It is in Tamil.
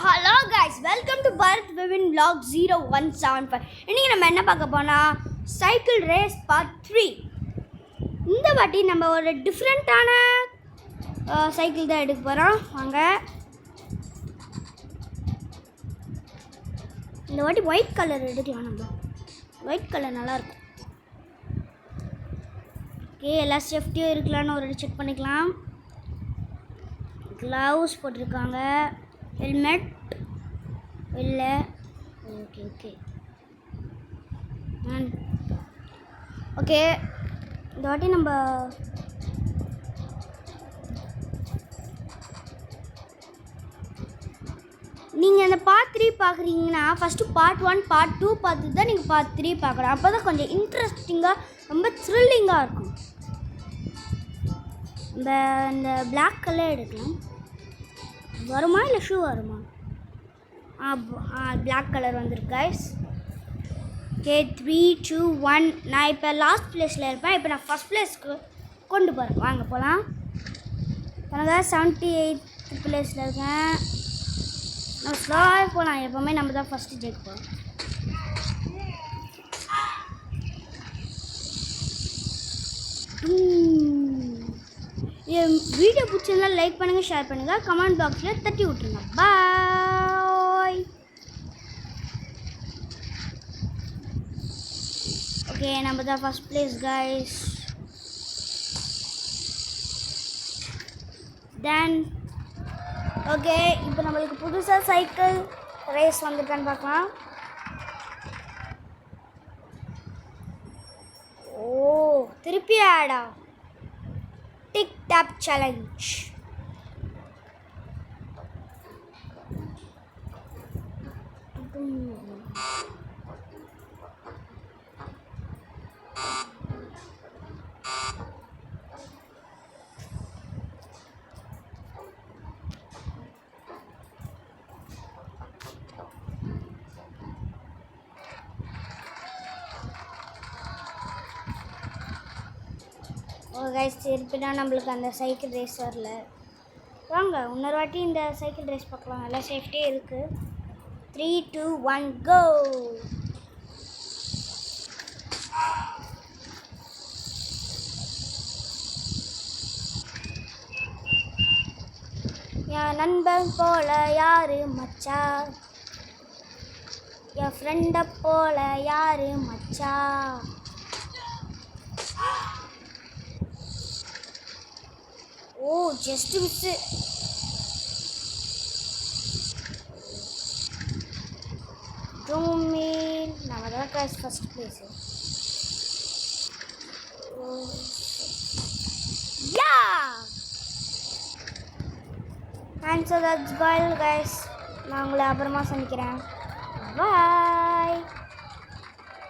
Hello guys, welcome to Bharat Vivin vlog 0175. இன்றைக்கி நம்ம என்ன பார்க்க போனால் சைக்கிள் ரேஸ் பார்ட் 3. இந்த வாட்டி நம்ம ஒரு டிஃப்ரெண்ட்டான சைக்கிள் தான் எடுக்க போகிறோம். வாங்க, இந்த வாட்டி ஒயிட் கலர் எடுக்கலாம். நம்ம ஒயிட் கலர் நல்லாயிருக்கும். ஓகே, எல்லா சேஃப்டியும் இருக்கலான்னு ஒரு செக் பண்ணிக்கலாம். க்ளவுஸ் போட்டிருக்காங்க, ஹெல்மெட் இல்லை. ஓகே ஓகே ஓகே இந்த வாட்டி நம்ம நீங்கள் அந்த பார்ட் 3 பார்க்குறீங்கன்னா ஃபஸ்ட்டு பார்ட் 1 பார்ட் 2 பார்த்து தான் நீங்கள் பார்ட் 3 பார்க்கணும். அப்போ தான் கொஞ்சம் இன்ட்ரெஸ்டிங்காக ரொம்ப த்ரில்லிங்காக இருக்கும். இந்த பிளாக் கலர் எடுக்கலாம். வருமா இல்லை ஷூ வருமா? பிளாக் கலர் வந்துருக்கு கைஸ். ஓகே, 3, 2, 1. நான் இப்போ லாஸ்ட் பிளேஸில் இருப்பேன். இப்போ நான் ஃபஸ்ட் பிளேஸ்க்கு கொண்டு போகிறேன். வாங்க போகலாம். எனக்கு 78th பிளேஸில் இருக்கேன். நான் ஸ்லோவாக போகலாம். எப்போவுமே நம்ம தான் ஃபஸ்ட்டு ஜெயிப்போம். என் வீடியோ பிடிச்சிருந்தா லைக் பண்ணுங்கள், ஷேர் பண்ணுங்கள், கமெண்ட் பாக்ஸில் தட்டி விட்டுருங்க. பாய். ஓகே, நம்ம தான் first place guys. Then okay, இப்போ நம்மளுக்கு புதுசாக சைக்கிள் ரேஸ் வந்துருக்கான்னு பார்க்கலாம். ஓ, திருப்பி ஆடா டிக் டாப் சேலஞ்ச். ஓ கைஸ், திருப்பினா நம்மளுக்கு அந்த சைக்கிள் ரேஸ் வரல. வாங்க இன்னொரு வாட்டி இந்த சைக்கிள் ரேஸ் பார்க்கலாம். நல்லா சேஃப்டியே இருக்குது. 3, 2, 1 கோ. என் நண்பன் போல யாரு மச்சா, என் ஃப்ரெண்டை போல யாரு மச்சா. ஓ, ஜஸ்ட் மிஸ்ஸு. ஜூமில் நம்ம தான் guys first place. Yeah, thanks for that's bye guys. நான் உங்களை அப்புறமா சந்திக்கிறேன். பாய்.